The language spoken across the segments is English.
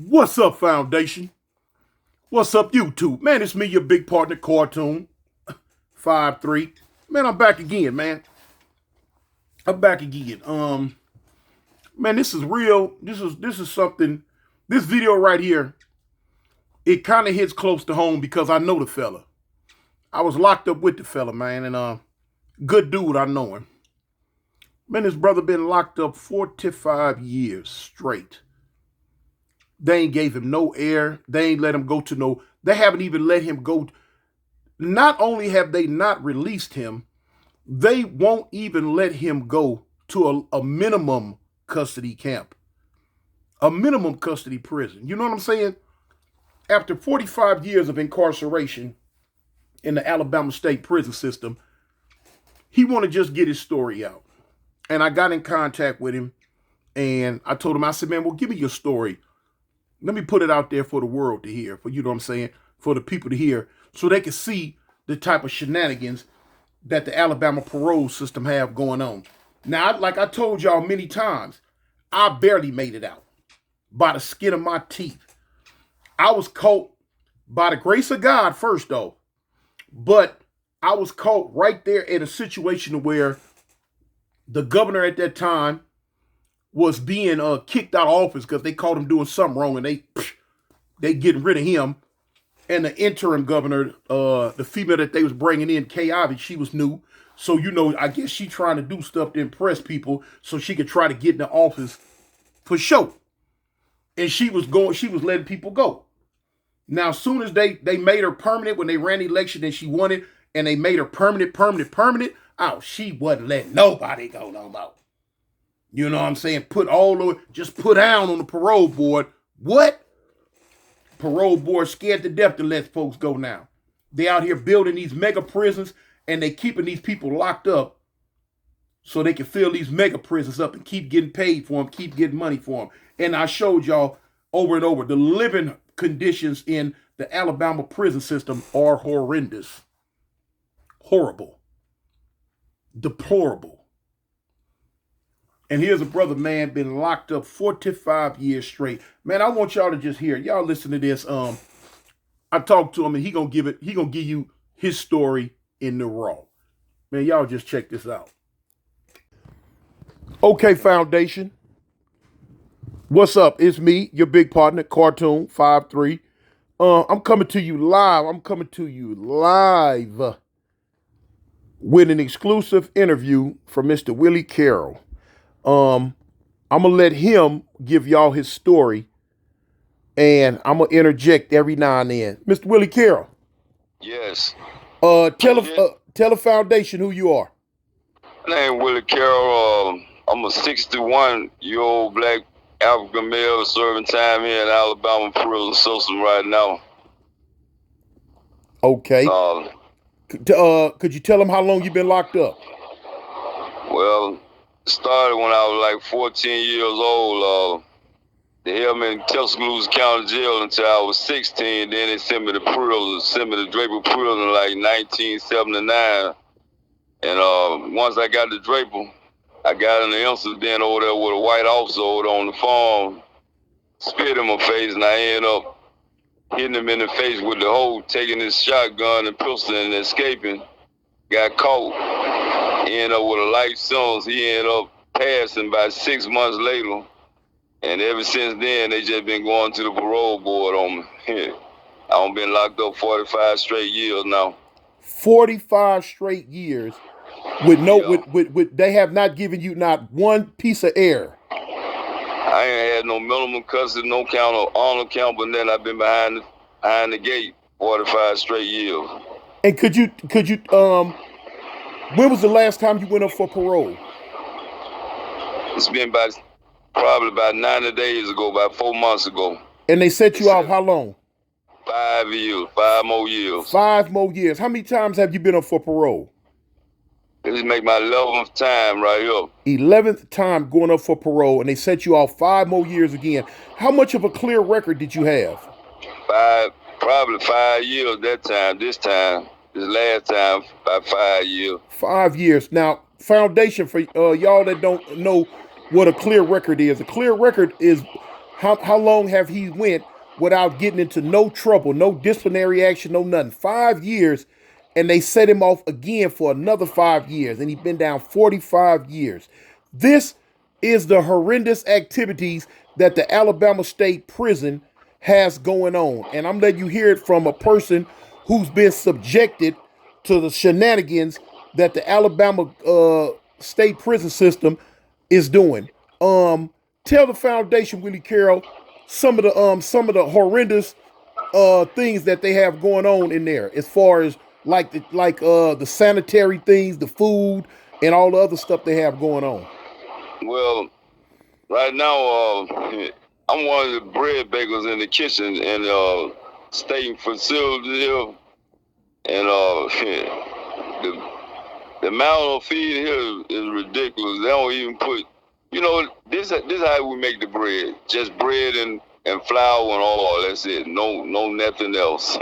What's up, Foundation? What's up, YouTube? Man, it's me, your big partner, Cartoon 53. Man, I'm back again, man. I'm back again. Man, this is real. This is something. This video right here, it kind of hits close to home because I know the fella. I was locked up with the fella, man, and good dude. I know him. Man, his brother been locked up 45 years straight. They ain't gave him no air. They ain't let him go to no. They haven't even let him go. Not only have they not released him, they won't even let him go to a minimum custody camp, a minimum custody prison. You know what I'm saying? After 45 years of incarceration in the Alabama state prison system, he want to just get his story out. And I got in contact with him, and I told him, I said, man, well, give me your story. Let me put it out there for the world to hear, for you know what I'm saying, for the people to hear, so they can see the type of shenanigans that the Alabama parole system have going on. Now, like I told y'all many times, I barely made it out by the skin of my teeth. I was caught by the grace of God first, though, but I was caught right there in a situation where the governor at that time was being kicked out of office because they caught him doing something wrong, and they getting rid of him. And the interim governor, the female that they was bringing in, Kay Ivey, she was new. So, you know, I guess she trying to do stuff to impress people so she could try to get in the office for show. And she was letting people go. Now, as soon as they made her permanent when they ran the election and she won it, and they made her permanent, oh, she wasn't letting nobody go no more. You know what I'm saying? Just put down on the parole board. What? Parole board scared to death to let folks go now. They out here building these mega prisons, and they keeping these people locked up so they can fill these mega prisons up and keep getting paid for them, keep getting money for them. And I showed y'all over and over, the living conditions in the Alabama prison system are horrendous. Horrible. Deplorable. And here's a brother, man, been locked up 45 years straight. Man, I want y'all to just hear. Y'all listen to this. I talked to him, and he gonna give you his story in the raw. Man, y'all just check this out. Okay, Foundation. What's up? It's me, your big partner, Cartoon 53. I'm coming to you live. With an exclusive interview from Mr. Willie Carroll. I'm gonna let him give y'all his story, and I'm gonna interject every now and then. Mr. Willie Carroll. Yes. Tell the Foundation who you are. My name Willie Carroll. I'm a 61-year-old black African male serving time here in Alabama prison system right now. Okay. Could you tell them how long you've been locked up? Well, it started when I was like 14 years old. They held me in Tuscaloosa County Jail until I was 16. Then they sent me to Draper prison like 1979. And once I got to Draper, I got in the incident over there with a white officer over there on the farm, spit in my face, and I ended up hitting him in the face with the hole, taking his shotgun and pistol and escaping. Got caught. He ended up with a life sentence. He ended up passing about 6 months later. And ever since then, they just been going to the parole board on me. I've been locked up 45 straight years now. 45 straight years with they have not given you not one piece of air. I ain't had no minimum custody, no count of honor count, but then I've been behind the gate 45 straight years. And could you when was the last time you went up for parole? It's been probably about 90 days ago, about 4 months ago. And they set you off how long? 5 years, 5 more years. 5 more years. How many times have you been up for parole? This make my 11th time right here. 11th time going up for parole, and they set you off 5 more years again. How much of a clear record did you have? Probably 5 years that time. This last time, about 5 years. 5 years. Now, Foundation, for y'all that don't know what a clear record is. A clear record is how long have he went without getting into no trouble, no disciplinary action, no nothing? 5 years, and they set him off again for another 5 years, and he's been down 45 years. This is the horrendous activities that the Alabama State Prison has going on. And I'm letting you hear it from a person who's been subjected to the shenanigans that the Alabama state prison system is doing. Tell the foundation, Willie Carroll, some of the horrendous things that they have going on in there, as far as the sanitary things, the food, and all the other stuff they have going on. Well, right now, I'm one of the bread bakers in the kitchen and state facility here, and the amount of feed here is ridiculous. They don't even put, this is how we make the bread. Just bread and flour and oil. That's it. No nothing else.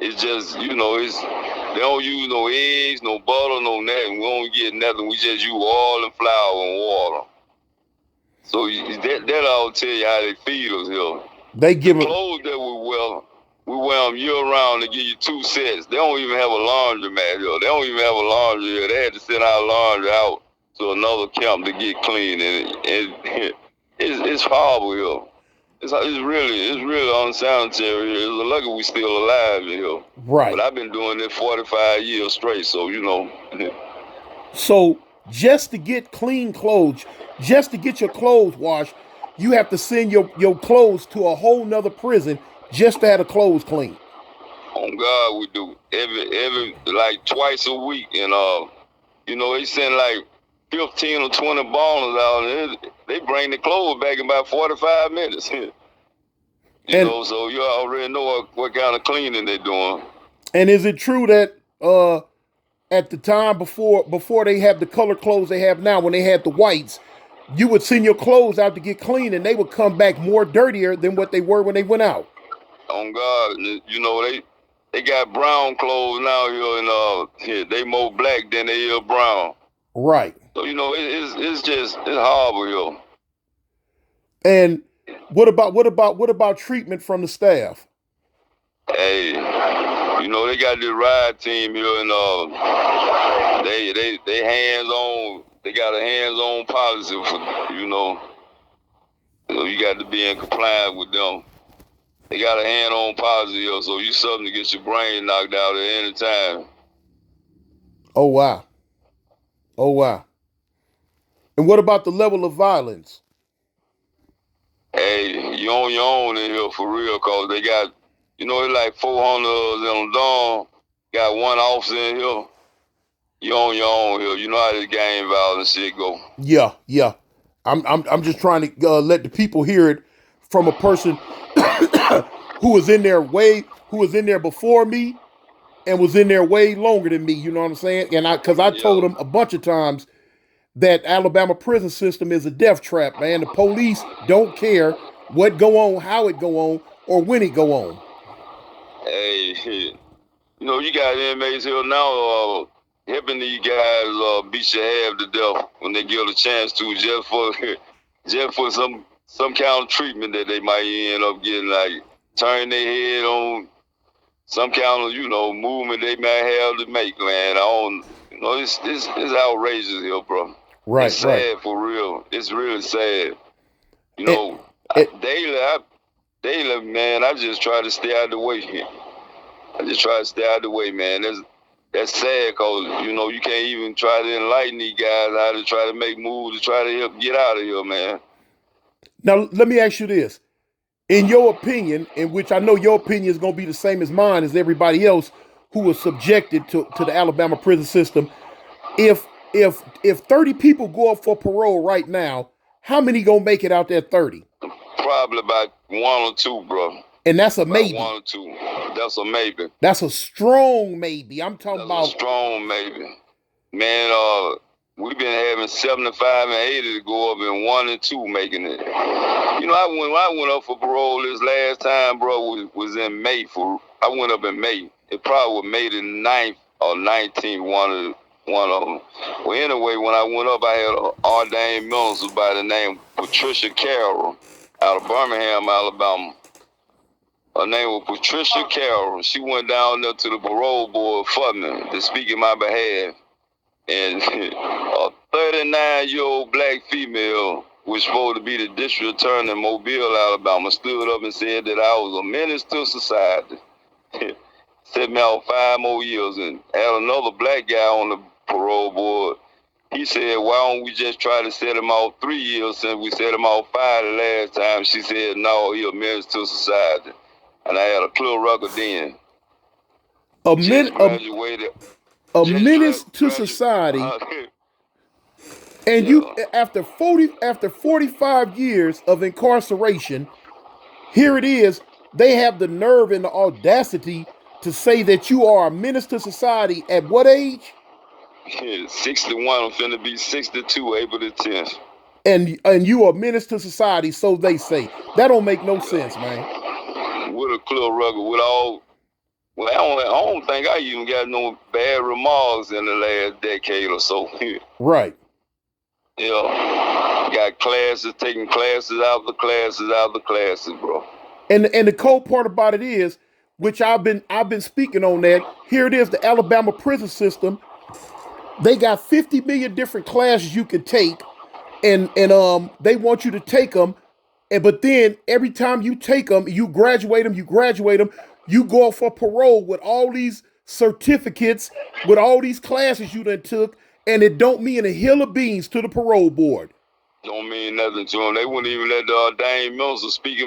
It's just, they don't use no eggs, no butter, no nothing. We don't get nothing. We just use oil and flour and water. So that I'll tell you how they feed us here. They give the clothes that we wear them year round. They give you 2 sets. They don't even have a laundromat here. They don't even have a laundry here. They had to send our laundry out to another camp to get clean, and it's horrible here. It's really unsanitary here. It's a lucky we still alive here. Right. But I've been doing it 45 years straight, so So just to get clean clothes, just to get your clothes washed, you have to send your clothes to a whole nother prison just to have the clothes clean. On God, we do every like twice a week, and they send like 15 or 20 ballers out, and they bring the clothes back in about 45 minutes. So you already know what kind of cleaning they're doing. And is it true that at the time before they have the color clothes they have now, when they had the whites, you would send your clothes out to get clean, and they would come back more dirtier than what they were when they went out? On God, they got brown clothes now here, and they more black than they are brown. Right. So it's horrible here. And what about treatment from the staff? Hey, they got this ride team here, and they hands on. They got a hands-on policy for you got to be in compliance with them. They got a hand-on policy here, so you something to get your brain knocked out at any time. Oh wow. And what about the level of violence? Hey, you on your own in here for real, cause they got, it's like 400 in them dorm. Got one officer in here. You on your own here. You know how this gang violence shit go. Yeah. I'm just trying to let the people hear it from a person who was in there before me and was in there way longer than me. You know what I'm saying? And I told them a bunch of times that Alabama prison system is a death trap, man. The police don't care what go on, how it go on, or when it go on. Hey, you got inmates here now helping these guys beat your head to death when they get a chance to, just for some kind of treatment that they might end up getting, like turn their head on some kind of movement they might have to make, man. It's outrageous here, bro. Right. It's sad for real. It's really sad. Daily, man, I just try to stay out of the way here. Man. That's sad, because, you can't even try to enlighten these guys how to try to make moves to try to help get out of here, man. Now, let me ask you this. In your opinion, in which I know your opinion is going to be the same as mine, as everybody else who was subjected to the Alabama prison system, if 30 people go up for parole right now, how many gonna make it out there 30? Probably about 1 or 2, bro. And that's a maybe. 1 or 2. That's a maybe. That's a strong maybe. I'm talking about a strong maybe. Man, we've been having 75 and 80 to go up, and 1 and 2 making it. I went up for parole this last time, bro, was in May. I went up in May. It probably was May the 9th or 19th, one of them. Well, anyway, when I went up, I had an ordained minister by the name Patricia Carroll. out of Birmingham, Alabama. Her name was Patricia Carroll. She went down there to the parole board for me to speak in my behalf. And a 39-year-old black female was supposed to be the district attorney in Mobile, Alabama, stood up and said that I was a menace to society. Set me out 5 more years, and had another black guy on the parole board. He said, why don't we just try to set him out 3 years since we set him out 5 the last time? She said, no, he a menace to society. And I had a clear record then. A menace to society. And you, after 45 years of incarceration, here it is, they have the nerve and the audacity to say that you are a menace to society at what age? 61, I'm finna be 62, April the 10th. And you are a menace to society, so they say. That don't make no sense, man. With a clear record, with all, well, I don't think I even got no bad remarks in the last decade or so. Right. Yeah, got classes, taking classes out the classes, bro. And the cold part about it is, which I've been speaking on that. Here it is, the Alabama prison system. They got 50 million different classes you can take, and they want you to take them, but then every time you take them, you graduate them, you go off for parole with all these certificates, with all these classes you done took, and it don't mean a hill of beans to the parole board. Don't mean nothing to them. They wouldn't even let the Dame Mills speak.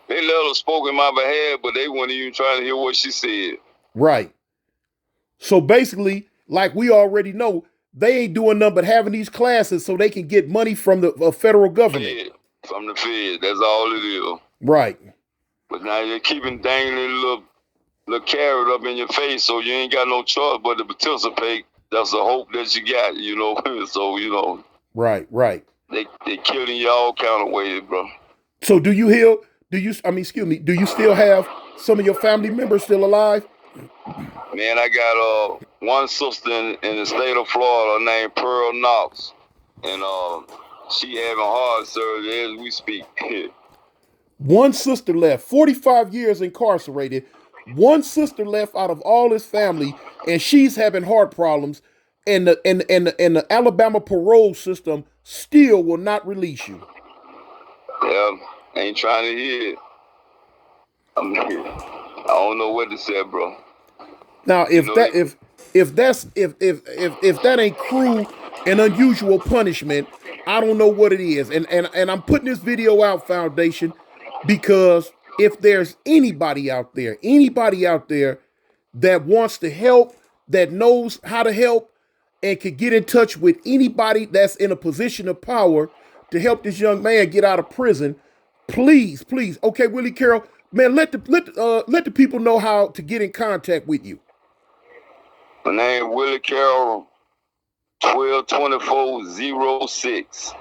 They let her spoke in my behalf, but they weren't even trying to hear what she said. Right. So basically, like we already know, they ain't doing nothing but having these classes so they can get money from the federal government. Yeah, from the Fed. That's all it is. Right. But now you're keeping dangling little carrot up in your face, so you ain't got no choice but to participate. That's the hope that you got, you know. So, you know. Right. They killing you all kind of ways, bro. So do you still have some of your family members still alive? Man, I got one sister in the state of Florida named Pearl Knox, and she having heart surgery as we speak. One sister left, 45 years incarcerated. One sister left out of all his family, and she's having heart problems. And the Alabama parole system still will not release you. Yeah, ain't trying to hear it. I don't know what to say, bro. Now, if that ain't cruel and unusual punishment, I don't know what it is. And I'm putting this video out, Foundation, because if there's anybody out there that wants to help, that knows how to help, and can get in touch with anybody that's in a position of power to help this young man get out of prison, please. Okay, Willie Carroll, man, let the people know how to get in contact with you. My name Willie Carroll, 122406.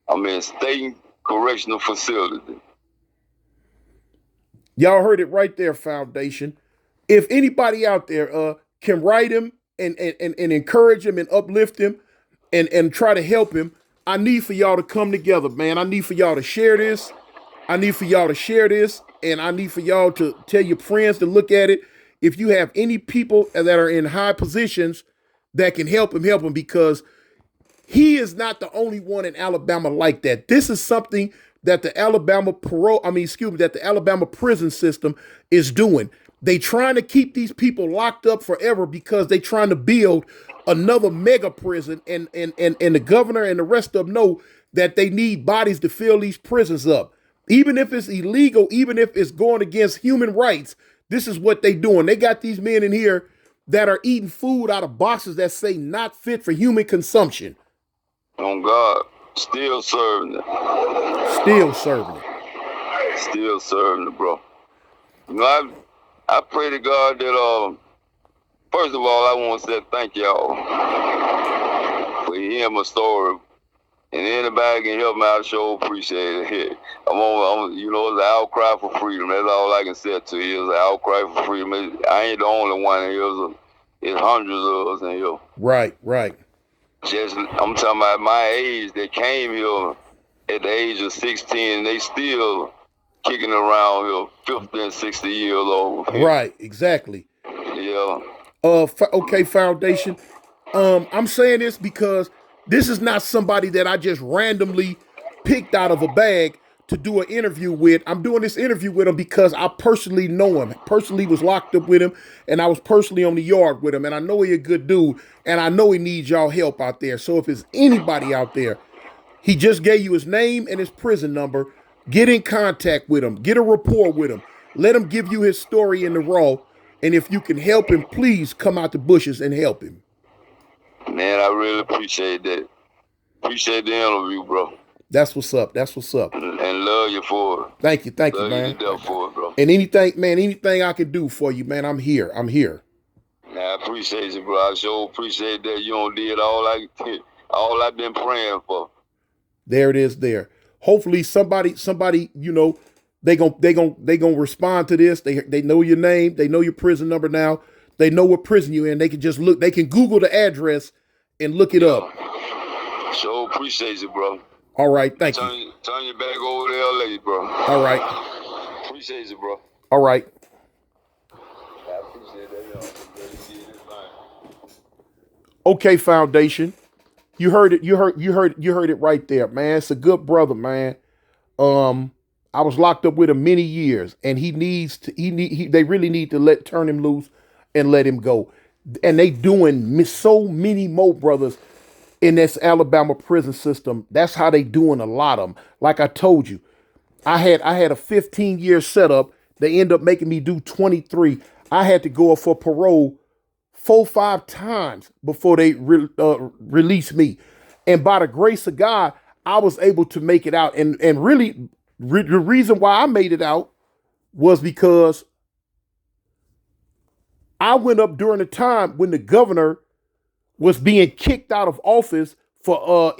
I'm in State Correctional Facility. Y'all heard it right there, Foundation. If anybody out there can write him and encourage him and uplift him and try to help him, I need for y'all to come together, man. I need for y'all to share this. And I need for y'all to tell your friends to look at it. If you have any people that are in high positions that can help him, because he is not the only one in Alabama like that. This is something that the Alabama prison system is doing. They trying to keep these people locked up forever because they trying to build another mega prison, and the governor and the rest of them know that they need bodies to fill these prisons up. Even if it's illegal, even if it's going against human rights, this is what they doing. They got these men in here that are eating food out of boxes that say not fit for human consumption. Oh God, still serving it. Still serving it, bro. You know, I pray to God that first of all, I want to say thank y'all for hearing my story. And anybody can help me out, sure appreciate it. I'm you know, it's an outcry for freedom. That's all I can say to you. It's an outcry for freedom. I ain't the only one in here. It's hundreds of us in here. Right. Just, I'm talking about my age that came here at the age of 16, and they still kicking around here, 50 and 60 years old. Right, exactly. Yeah. Okay, Foundation. I'm saying this because this is not somebody that I just randomly picked out of a bag to do an interview with. I'm doing this interview with him because I personally know him. Personally was locked up with him, and I was personally on the yard with him. And I know he a good dude, and I know he needs y'all help out there. So if there's anybody out there, he just gave you his name and his prison number. Get in contact with him. Get a rapport with him. Let him give you his story in the raw. And if you can help him, please come out the bushes and help him. Man, I really appreciate that. Appreciate the interview, bro. That's what's up. That's what's up. And love you for it. Thank you, love man. You to death for it, bro. And anything I can do for you, man, I'm here. I'm here. Man, I appreciate you, bro. I sure appreciate that you don't did all I've been praying for. There it is. There. Hopefully, somebody, they gonna respond to this. They know your name. They know your prison number now. They know what prison you're in. They can just look. They can Google the address and look it up. Sure appreciate you, bro. All right, thank you. Turn you back over to LA, bro. All right. Appreciate you, bro. All right. I appreciate that, Okay, Foundation. You heard it. You heard it right there, man. It's a good brother, man. I was locked up with him many years, and they really need to turn him loose and let him go. And they doing so many more brothers in this Alabama prison system. That's how they doing a lot of them. Like I told you, I had a 15-year setup. They end up making me do 23. I had to go up for parole 4-5 times before they released me. And by the grace of God, I was able to make it out. And really, the reason why I made it out was because I went up during the time when the governor was being kicked out of office for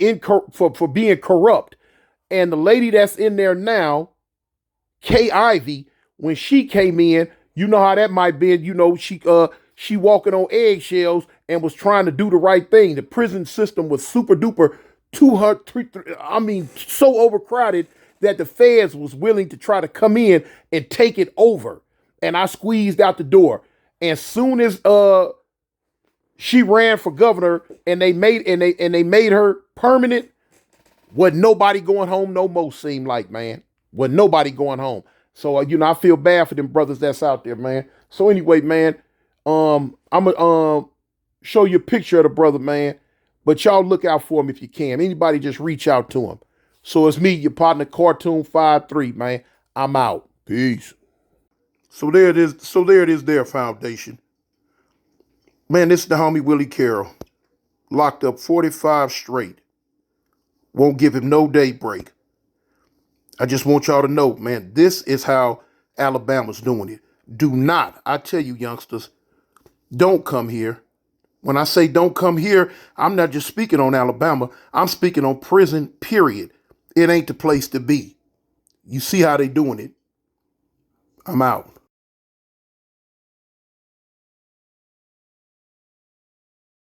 being corrupt. And the lady that's in there now, Kay Ivey, when she came in, you know how that might be. You know, she walking on eggshells and was trying to do the right thing. The prison system was super duper so overcrowded that the feds was willing to try to come in and take it over. And I squeezed out the door. And soon as she ran for governor and they made her permanent, wasn't nobody going home no more, seemed like, man. Wasn't nobody going home. So I feel bad for them brothers that's out there, man. So anyway, man, I'm gonna show you a picture of the brother, man. But y'all look out for him if you can. Anybody just reach out to him. So it's me, your partner, Cartoon 53, man. I'm out. Peace. So there it is. There, Foundation. Man, this is the homie Willie Carroll. Locked up 45 straight. Won't give him no day break. I just want y'all to know, man, this is how Alabama's doing it. Do not, I tell you youngsters, don't come here. When I say don't come here, I'm not just speaking on Alabama. I'm speaking on prison, period. It ain't the place to be. You see how they doing it. I'm out.